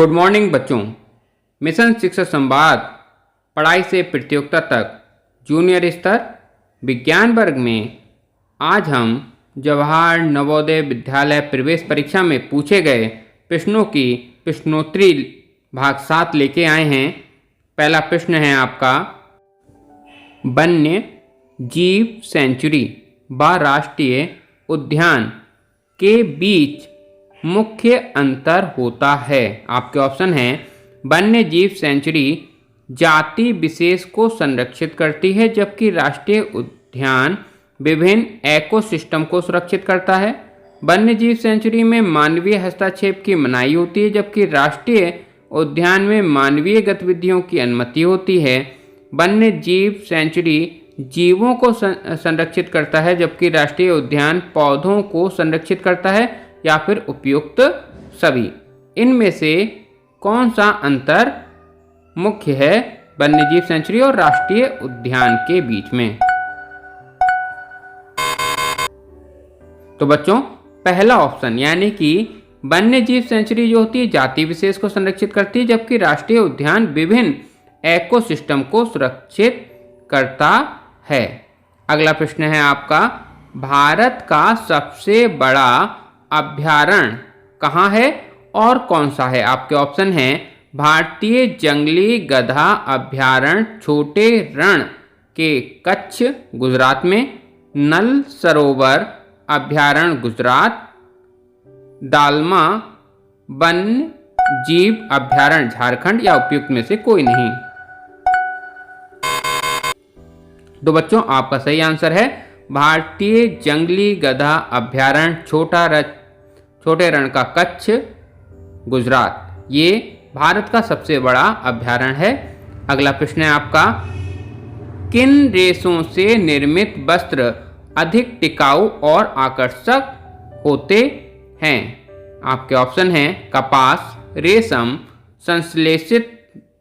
Good morning बच्चों। Mission शिक्षा संवाद पढ़ाई से प्रतियोगिता तक जूनियर स्तर विज्ञान वर्ग में आज हम जवाहर नवोदय विद्यालय प्रवेश परीक्षा में पूछे गए प्रश्नों की प्रश्नोत्तरी भाग 7 लेके आए हैं। पहला प्रश्न है आपका, वन्य जीव सेंचुरी व राष्ट्रीय उद्यान के बीच मुख्य अंतर होता है। आपके ऑप्शन हैं, वन्य जीव सेंचुरी जाति विशेष को संरक्षित करती है जबकि राष्ट्रीय उद्यान विभिन्न इकोसिस्टम को सुरक्षित करता है। वन्य जीव सेंचुरी में मानवीय हस्तक्षेप की मनाही होती है जबकि राष्ट्रीय उद्यान में मानवीय गतिविधियों की अनुमति होती है। वन्य जीव सेंचुरी जीवों को संरक्षित करता है जबकि राष्ट्रीय उद्यान पौधों को संरक्षित करता है, या फिर उपयुक्त सभी। इनमें से कौन सा अंतर मुख्य है वन्यजीव सेंचुरी और राष्ट्रीय उद्यान के बीच में? तो बच्चों, पहला ऑप्शन यानी कि वन्यजीव सेंचुरी जो होती है जाति विशेष को संरक्षित करती है जबकि राष्ट्रीय उद्यान विभिन्न इकोसिस्टम को सुरक्षित करता है। अगला प्रश्न है आपका, भारत का सबसे बड़ा अभयारण्य कहाँ है और कौन सा है? आपके ऑप्शन हैं, भारतीय जंगली गधा अभयारण्य छोटे रण के कच्छ गुजरात में, नल सरोवर अभयारण्य गुजरात, दालमा वन्य जीव अभयारण्य झारखंड, या उपयुक्त में से कोई नहीं। तो बच्चों, आपका सही आंसर है भारतीय जंगली गधा अभयारण्य छोटे रण का कच्छ गुजरात। ये भारत का सबसे बड़ा अभयारण्य है। अगला प्रश्न है आपका, किन रेशों से निर्मित वस्त्र अधिक टिकाऊ और आकर्षक होते हैं? आपके ऑप्शन हैं, कपास, रेशम, संश्लेषित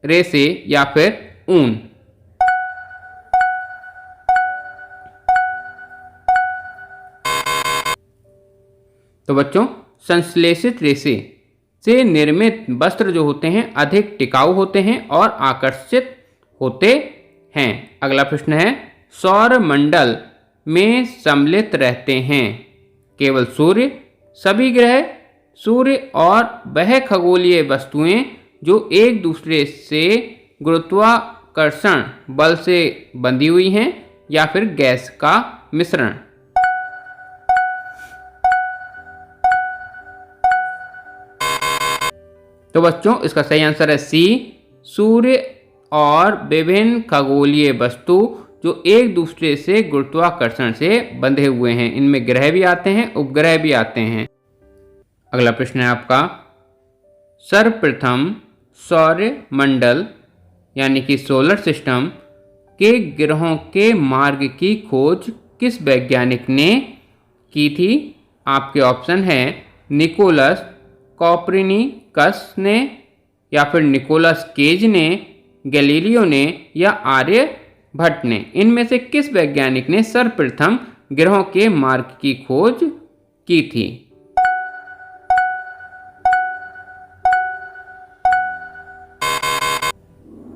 रेशे, या फिर ऊन। तो बच्चों, संश्लेषित रेशे से निर्मित वस्त्र जो होते हैं अधिक टिकाऊ होते हैं और आकर्षित होते हैं। अगला प्रश्न है, सौरमंडल में सम्मिलित रहते हैं केवल सूर्य, सभी ग्रह, सूर्य और वह खगोलीय वस्तुएं जो एक दूसरे से गुरुत्वाकर्षण बल से बंधी हुई हैं, या फिर गैस का मिश्रण। तो बच्चों, इसका सही आंसर है सी, सूर्य और विभिन्न खगोलीय वस्तु जो एक दूसरे से गुरुत्वाकर्षण से बंधे हुए हैं। इनमें ग्रह भी आते हैं, उपग्रह भी आते हैं। अगला प्रश्न है आपका, सर्वप्रथम सौर मंडल यानी कि सोलर सिस्टम के ग्रहों के मार्ग की खोज किस वैज्ञानिक ने की थी? आपके ऑप्शन है, निकोलस कोपरनिकस ने, या फिर निकोलस केज ने, गैलीलियो ने, या आर्यभट्ट ने। इनमें से किस वैज्ञानिक ने सर्वप्रथम ग्रहों के मार्ग की खोज की थी?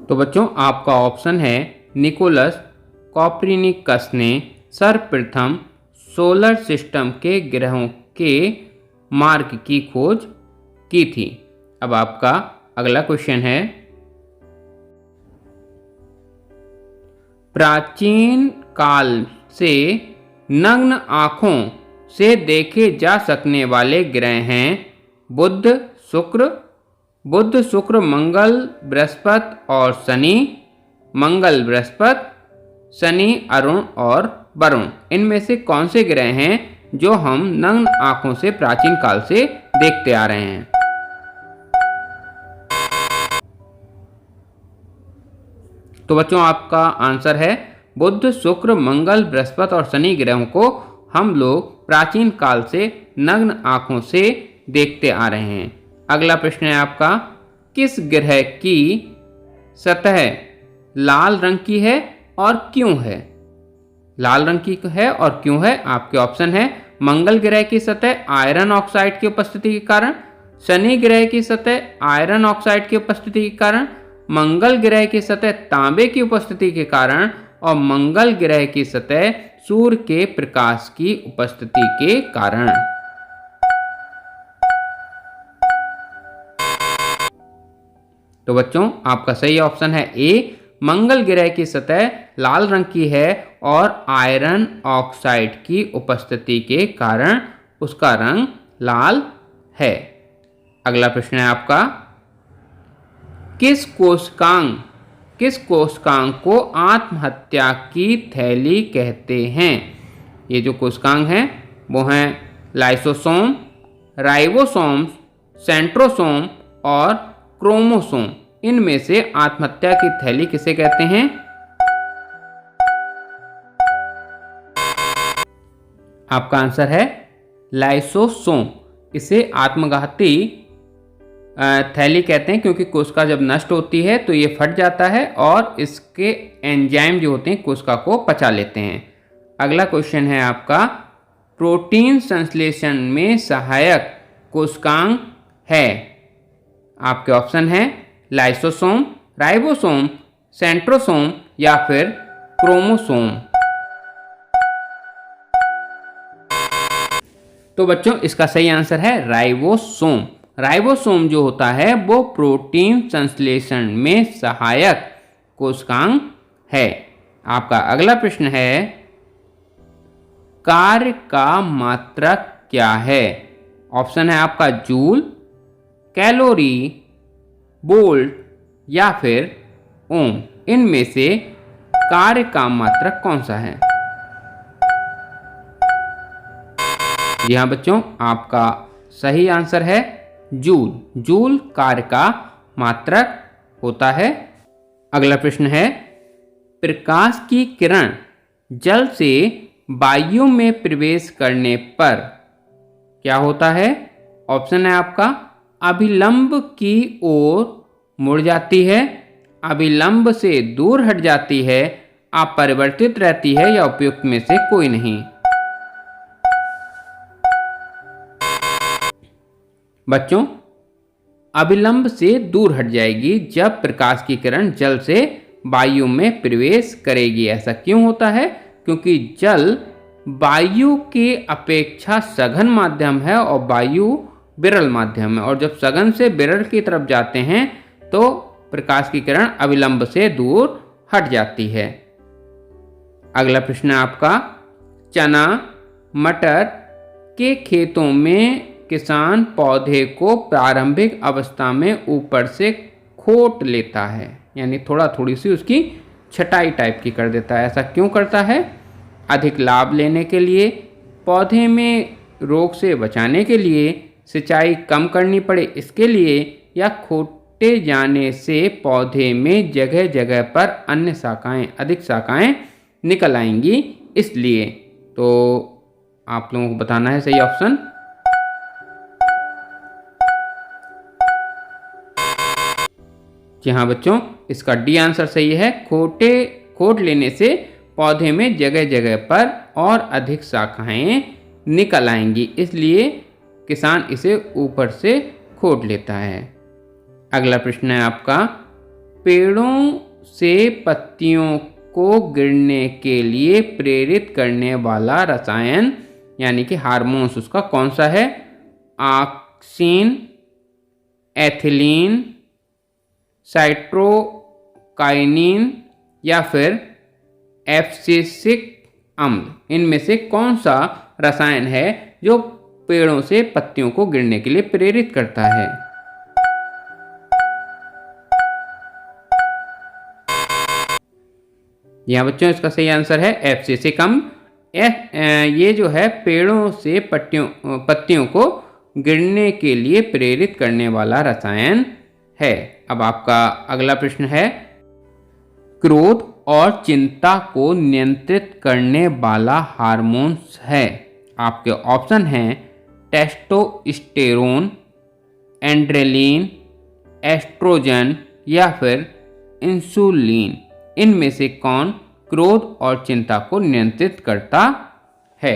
तो बच्चों, आपका ऑप्शन है, निकोलस कोपरनिकस ने सर्वप्रथम सोलर सिस्टम के ग्रहों के मार्ग की खोज की थी। अब आपका अगला क्वेश्चन है, प्राचीन काल से नग्न आंखों से देखे जा सकने वाले ग्रह हैं बुध, शुक्र, मंगल, बृहस्पति और शनि, मंगल, बृहस्पति, शनि, अरुण और वरुण। इनमें से कौन से ग्रह हैं जो हम नग्न आंखों से प्राचीन काल से देखते आ रहे हैं? तो बच्चों, आपका आंसर है, बुध, शुक्र, मंगल, बृहस्पति और शनि ग्रहों को हम लोग प्राचीन काल से नग्न आंखों से देखते आ रहे हैं। अगला प्रश्न है आपका, किस ग्रह की सतह लाल रंग की है और क्यों है? लाल रंग की है और क्यों है? आपके ऑप्शन है, मंगल ग्रह की सतह आयरन ऑक्साइड की उपस्थिति के कारण, शनि ग्रह की सतह आयरन ऑक्साइड की उपस्थिति के कारण, मंगल ग्रह की सतह तांबे की उपस्थिति के कारण और मंगल ग्रह की सतह सूर्य के प्रकाश की उपस्थिति के कारण। तो बच्चों आपका सही ऑप्शन है ए, मंगल ग्रह की सतह लाल रंग की है और आयरन ऑक्साइड की उपस्थिति के कारण उसका रंग लाल है। अगला प्रश्न है आपका, किस कोशिकांग को आत्महत्या की थैली कहते हैं? ये जो कोशिकांग हैं वो हैं लाइसोसोम, राइबोसोम, सेंट्रोसोम और क्रोमोसोम। इनमें से आत्महत्या की थैली किसे कहते हैं? आपका आंसर है लाइसोसोम। इसे आत्मघाती थैली कहते हैं क्योंकि कोशिका जब नष्ट होती है तो ये फट जाता है और इसके एंजाइम जो होते हैं कोशिका को पचा लेते हैं। अगला क्वेश्चन है आपका, प्रोटीन संश्लेषण में सहायक कोशिकांग है? आपके ऑप्शन हैं लाइसोसोम, राइबोसोम, सेंट्रोसोम या फिर क्रोमोसोम। तो बच्चों इसका सही आंसर है राइबोसोम। राइबोसोम जो होता है वो प्रोटीन संश्लेषण में सहायक कोशिकांग है। आपका अगला प्रश्न है, कार्य का मात्रक क्या है? ऑप्शन है आपका जूल, कैलोरी, वोल्ट या फिर ओम। इनमें से कार्य का मात्रक कौन सा है? जी हाँ बच्चों, आपका सही आंसर है जूल। जूल कार्य का मात्रक होता है। अगला प्रश्न है, प्रकाश की किरण जल से वायु में प्रवेश करने पर क्या होता है? ऑप्शन है आपका अभिलंब की ओर मुड़ जाती है, अभिलंब से दूर हट जाती है, अपरिवर्तित रहती है या उपयुक्त में से कोई नहीं। बच्चों अभिलंब से दूर हट जाएगी जब प्रकाश की किरण जल से वायु में प्रवेश करेगी। ऐसा क्यों होता है? क्योंकि जल वायु के अपेक्षा सघन माध्यम है और वायु विरल माध्यम है, और जब सघन से विरल की तरफ जाते हैं तो प्रकाश की किरण अभिलंब से दूर हट जाती है। अगला प्रश्न है आपका, चना मटर के खेतों में किसान पौधे को प्रारंभिक अवस्था में ऊपर से खोट लेता है, यानी थोड़ा थोड़ी सी उसकी छटाई टाइप की कर देता है। ऐसा क्यों करता है? अधिक लाभ लेने के लिए, पौधे में रोग से बचाने के लिए, सिंचाई कम करनी पड़े इसके लिए, या खोटे जाने से पौधे में जगह जगह पर अन्य शाखाएं अधिक शाखाएं निकल आएंगी इसलिए। तो आप लोगों को बताना है सही ऑप्शन। जी हाँ बच्चों, इसका डी आंसर सही है। खोट लेने से पौधे में जगह जगह पर और अधिक शाखाएं निकल आएंगी, इसलिए किसान इसे ऊपर से खोट लेता है। अगला प्रश्न है आपका, पेड़ों से पत्तियों को गिरने के लिए प्रेरित करने वाला रसायन यानी कि हार्मोन्स उसका कौन सा है? ऑक्सिन, एथिलीन, साइट्रोकाइनिन या फिर एब्सिसिक अम्ल। इनमें से कौन सा रसायन है जो पेड़ों से पत्तियों को गिरने के लिए प्रेरित करता है? यहाँ बच्चों इसका सही आंसर है एब्सिसिक अम्ल। ये जो है पेड़ों से पत्तियों को गिरने के लिए प्रेरित करने वाला रसायन है। अब आपका अगला प्रश्न है, क्रोध और चिंता को नियंत्रित करने वाला हार्मोन्स है? आपके ऑप्शन हैं टेस्टोस्टेरोन, एंड्रेलिन, एस्ट्रोजन या फिर इंसुलिन। इनमें से कौन क्रोध और चिंता को नियंत्रित करता है?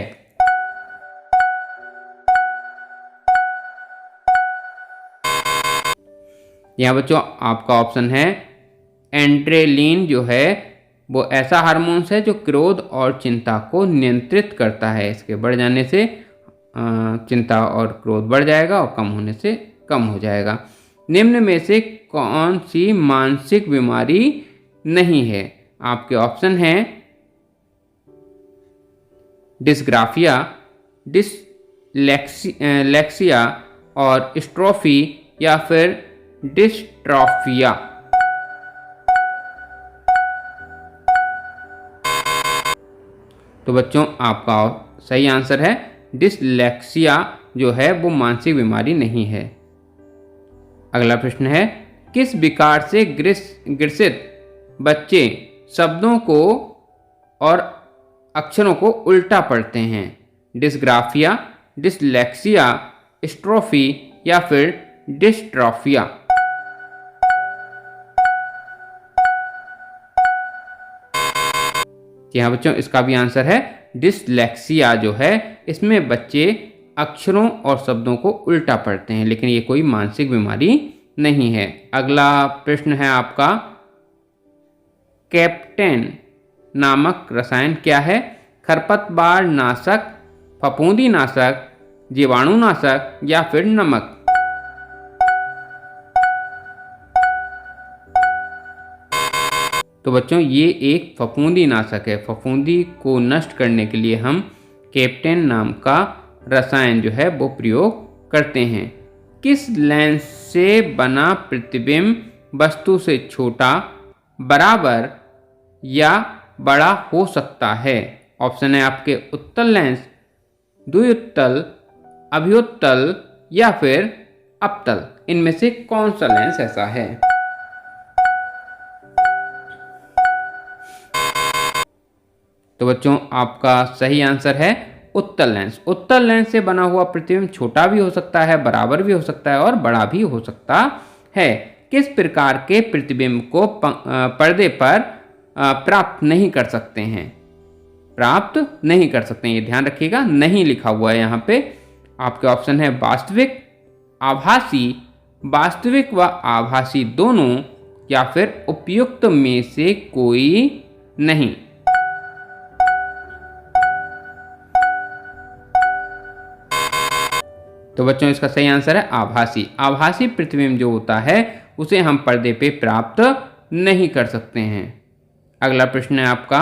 यहाँ बच्चों आपका ऑप्शन है एंड्रेलिन जो है वो ऐसा हार्मोन्स है जो क्रोध और चिंता को नियंत्रित करता है। इसके बढ़ जाने से चिंता और क्रोध बढ़ जाएगा और कम होने से कम हो जाएगा। निम्न में से कौन सी मानसिक बीमारी नहीं है? आपके ऑप्शन हैं डिस्ग्राफिया, डिसलेक्सिया और स्ट्रोफी या फिर डिस्ट्रॉफिया। तो बच्चों आपका सही आंसर है डिसलेक्सिया जो है वो मानसिक बीमारी नहीं है। अगला प्रश्न है किस विकार से ग्रसित बच्चे शब्दों को और अक्षरों को उल्टा पढ़ते हैं? डिस्ग्राफिया, डिसलेक्सिया, स्ट्रोफी या फिर डिस्ट्रॉफिया। जी हाँ बच्चों, इसका भी आंसर है डिसलेक्सिया जो है इसमें बच्चे अक्षरों और शब्दों को उल्टा पढ़ते हैं, लेकिन ये कोई मानसिक बीमारी नहीं है। अगला प्रश्न है आपका कैप्टेन नामक रसायन क्या है? खरपतवार नाशक, फफूंदी नाशक, जीवाणुनाशक या फिर नमक। तो बच्चों ये एक फफूंदी नाशक है। फफूंदी को नष्ट करने के लिए हम कैप्टेन नाम का रसायन जो है वो प्रयोग करते हैं। किस लेंस से बना प्रतिबिंब वस्तु से छोटा, बराबर या बड़ा हो सकता है? ऑप्शन है आपके उत्तल लेंस, द्विउत्तल, अभिउत्तल या फिर अपतल। इनमें से कौन सा लेंस ऐसा है? तो बच्चों आपका सही आंसर है उत्तल लेंस। उत्तल लेंस से बना हुआ प्रतिबिंब छोटा भी हो सकता है, बराबर भी हो सकता है और बड़ा भी हो सकता है। किस प्रकार के प्रतिबिंब को पर्दे पर प्राप्त नहीं कर सकते हैं? प्राप्त नहीं कर सकते हैं, ये ध्यान रखिएगा, नहीं लिखा हुआ है यहाँ पे। आपके ऑप्शन है वास्तविक, आभासी, वास्तविक व आभासी दोनों या फिर उपयुक्त में से कोई नहीं। तो बच्चों इसका सही आंसर है आभासी। आभासी प्रतिबिंब जो होता है उसे हम पर्दे पे प्राप्त नहीं कर सकते हैं। अगला प्रश्न है आपका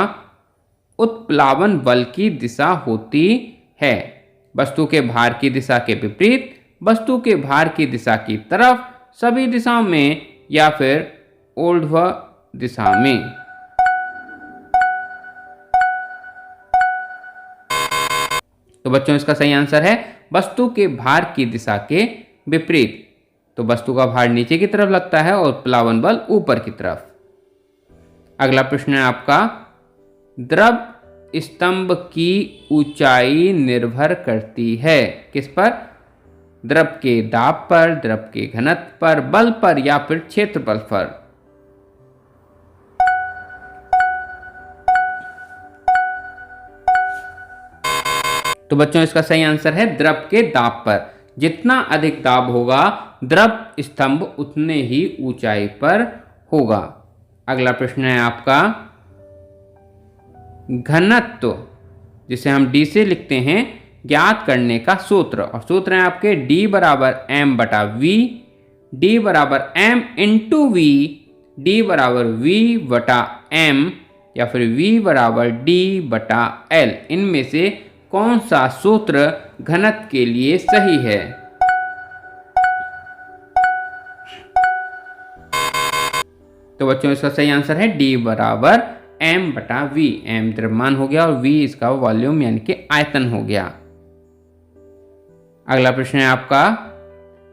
उत्प्लावन बल की दिशा होती है वस्तु के भार की दिशा के विपरीत, वस्तु के भार की दिशा की तरफ, सभी दिशाओं में या फिर ऊर्ध्व दिशा में। तो बच्चों इसका सही आंसर है वस्तु के भार की दिशा के विपरीत। तो वस्तु का भार नीचे की तरफ लगता है और प्लावन बल ऊपर की तरफ। अगला प्रश्न है आपका द्रव स्तंभ की ऊंचाई निर्भर करती है किस पर? द्रव के दाब पर, द्रव के घनत्व पर, बल पर या फिर क्षेत्रफल पर। तो बच्चों इसका सही आंसर है द्रव के दाब पर। जितना अधिक दाब होगा द्रव स्तंभ उतने ही ऊंचाई पर होगा। अगला प्रश्न है आपका घनत्व, जिसे हम डी से लिखते हैं, ज्ञात करने का सूत्र। और सूत्र है आपके D बराबर m बटा V, D बराबर m इंटू V, D बराबर V बटा m या फिर V बराबर D बटा L। इनमें से कौन सा सूत्र घनत्व के लिए सही है? तो बच्चों इसका सही आंसर है D बराबर m बटा V। m द्रव्यमान हो गया और V इसका वॉल्यूम यानी कि आयतन हो गया। अगला प्रश्न है आपका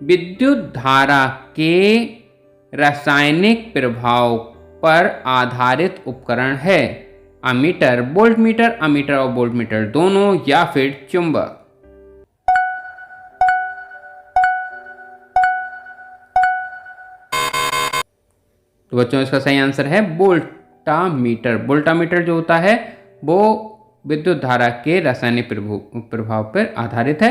विद्युत धारा के रासायनिक प्रभाव पर आधारित उपकरण है? अमीटर, वोल्टमीटर, अमीटर और वोल्टमीटर दोनों या फिर चुंबक। तो बच्चों इसका सही आंसर है वोल्टामीटर। वोल्टामीटर जो होता है वो विद्युत धारा के रासायनिक प्रभाव पर आधारित है।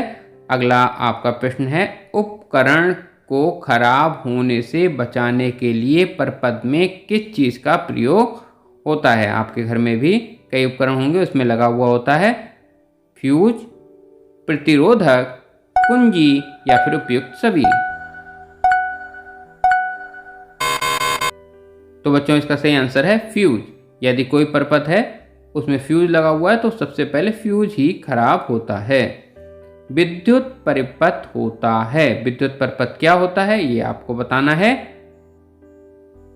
अगला आपका प्रश्न है उपकरण को खराब होने से बचाने के लिए परपद में किस चीज़ का प्रयोग होता है? आपके घर में भी कई उपकरण होंगे, उसमें लगा हुआ होता है फ्यूज, प्रतिरोधक, कुंजी या फिर उपयुक्त सभी। तो बच्चों इसका सही आंसर है फ्यूज। यदि कोई परपद है उसमें फ्यूज लगा हुआ है तो सबसे पहले फ्यूज ही खराब होता है। विद्युत परिपथ होता है। विद्युत परिपथ क्या होता है ये आपको बताना है।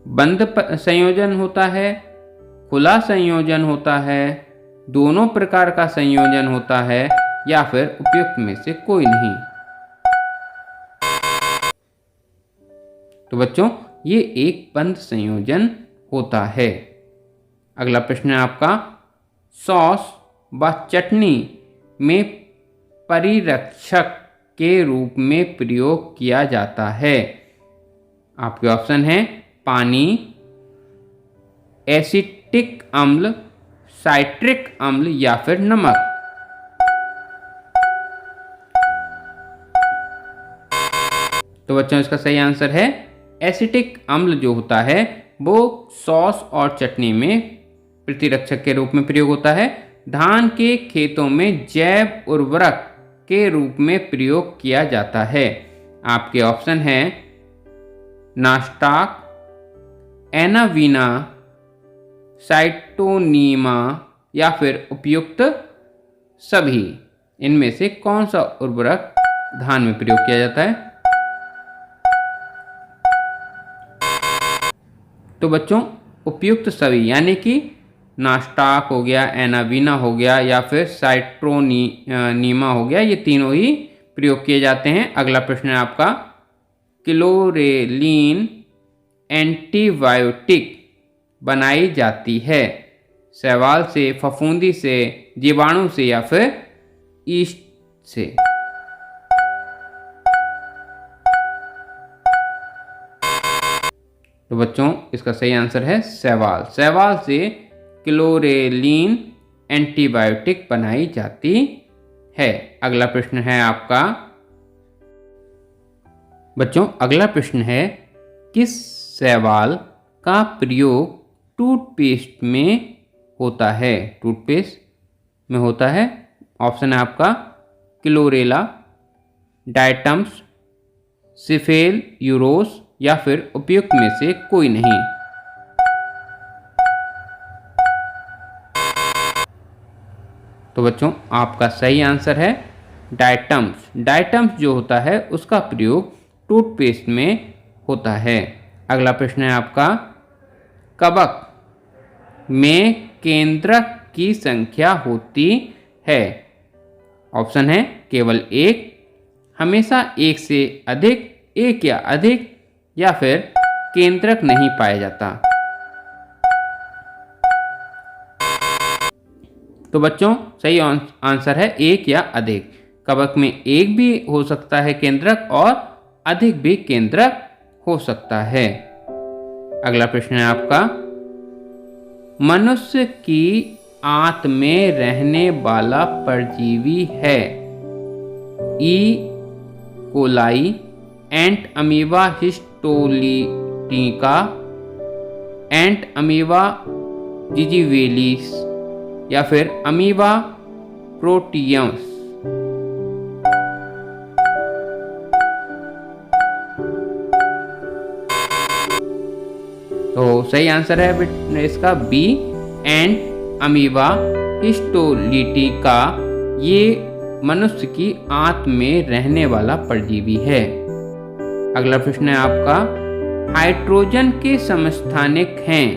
बंद संयोजन होता है, खुला संयोजन होता है, दोनों प्रकार का संयोजन होता है या फिर उपयुक्त में से कोई नहीं। तो बच्चों ये एक बंद संयोजन होता है। अगला प्रश्न है आपका, सॉस व चटनी में परिरक्षक के रूप में प्रयोग किया जाता है। आपके ऑप्शन हैं पानी, एसिटिक अम्ल, साइट्रिक अम्ल या फिर नमक। तो बच्चों इसका सही आंसर है एसिटिक अम्ल जो होता है वो सॉस और चटनी में प्रतिरक्षक के रूप में प्रयोग होता है। धान के खेतों में जैव उर्वरक के रूप में प्रयोग किया जाता है। आपके ऑप्शन हैं नास्टाक, एनावीना, साइटोनीमा या फिर उपयुक्त सभी। इनमें से कौन सा उर्वरक धान में प्रयोग किया जाता है? तो बच्चों उपयुक्त सभी यानी कि नास्टाक हो गया, एनावीना हो गया या फिर साइट्रोनीमा हो गया, ये तीनों ही प्रयोग किए जाते हैं। अगला प्रश्न है आपका, क्लोरेलिन एंटीबायोटिक बनाई जाती है शैवाल से, फफूंदी से, जीवाणु से या फिर ईस्ट से? तो बच्चों इसका सही आंसर है शैवाल। शैवाल से क्लोरेलिन एंटीबायोटिक बनाई जाती है। अगला प्रश्न है आपका, बच्चों अगला प्रश्न है, किस शैवाल का प्रयोग टूथपेस्ट में होता है? टूथपेस्ट में होता है, ऑप्शन है आपका क्लोरेला, डायटम्स, सिफेल यूरोस या फिर उपयुक्त में से कोई नहीं। तो बच्चों आपका सही आंसर है डायटम्स। डायटम्स जो होता है उसका प्रयोग टूथपेस्ट में होता है। अगला प्रश्न है आपका, कवक में केंद्रक की संख्या होती है? ऑप्शन है केवल एक, हमेशा एक से अधिक, एक या अधिक या फिर केंद्रक नहीं पाया जाता। तो बच्चों सही आंसर है एक या अधिक। कवक में एक भी हो सकता है केंद्रक और अधिक भी केंद्रक हो सकता है। अगला प्रश्न है आपका, मनुष्य की आंत में रहने वाला परजीवी है? ई कोलाई, एंट अमीबा हिस्टोलिटिका, एंट अमीबा जिजीवेलिस या फिर अमीबा प्रोटियम्स? तो सही आंसर है इसका बी, एंट अमीबा हिस्टोलिटिका। ये मनुष्य की आंत में रहने वाला परजीवी है। अगला प्रश्न है आपका, हाइड्रोजन के समस्थानिक हैं?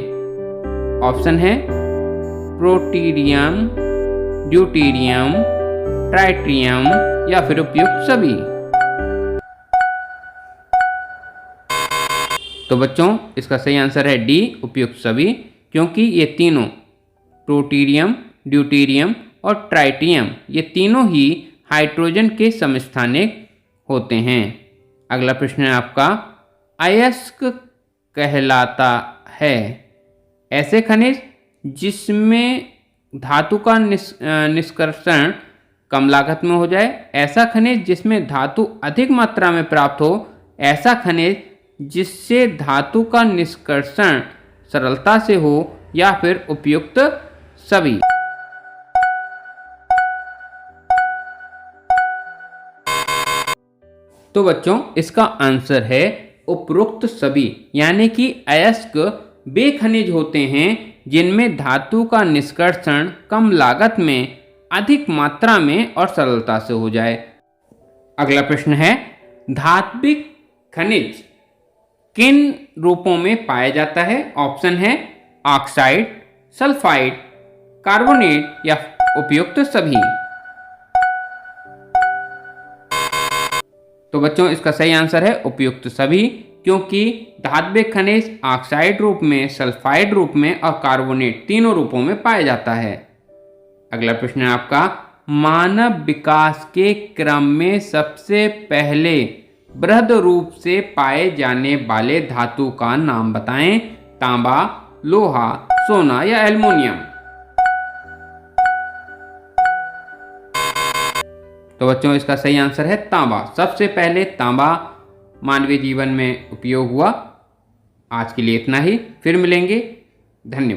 ऑप्शन है प्रोटीरियम, ड्यूटीरियम, ट्राइट्रियम या फिर उपयुक्त सभी। तो बच्चों इसका सही आंसर है डी, उपयुक्त सभी, क्योंकि ये तीनों प्रोटीरियम, ड्यूटीरियम और ट्राइटियम ये तीनों ही हाइड्रोजन के समस्थानिक होते हैं। अगला प्रश्न है आपका, अयस्क कहलाता है ऐसे खनिज जिसमें धातु का निष्कर्षण कम लागत में हो जाए, ऐसा खनिज जिसमें धातु अधिक मात्रा में प्राप्त हो ऐसा खनिज जिससे धातु का निष्कर्षण सरलता से हो या फिर उपयुक्त सभी। तो बच्चों इसका आंसर है उपरोक्त सभी, यानी कि अयस्क वे खनिज होते हैं जिनमें धातु का निष्कर्षण कम लागत में, अधिक मात्रा में और सरलता से हो जाए। अगला प्रश्न है, धात्विक खनिज किन रूपों में पाया जाता है? ऑप्शन है ऑक्साइड, सल्फाइड, कार्बोनेट या उपयुक्त सभी। तो बच्चों इसका सही आंसर है उपयुक्त सभी, क्योंकि धात्विक खनिज ऑक्साइड रूप में, सल्फाइड रूप में और कार्बोनेट तीनों रूपों में पाया जाता है। अगला प्रश्न है आपका, मानव विकास के क्रम में सबसे पहले बृहद रूप से पाए जाने वाले धातु का नाम बताएं। तांबा, लोहा, सोना या एल्युमिनियम। तो बच्चों इसका सही आंसर है तांबा। सबसे पहले तांबा मानवीय जीवन में उपयोग हुआ। आज के लिए इतना ही, फिर मिलेंगे। धन्यवाद।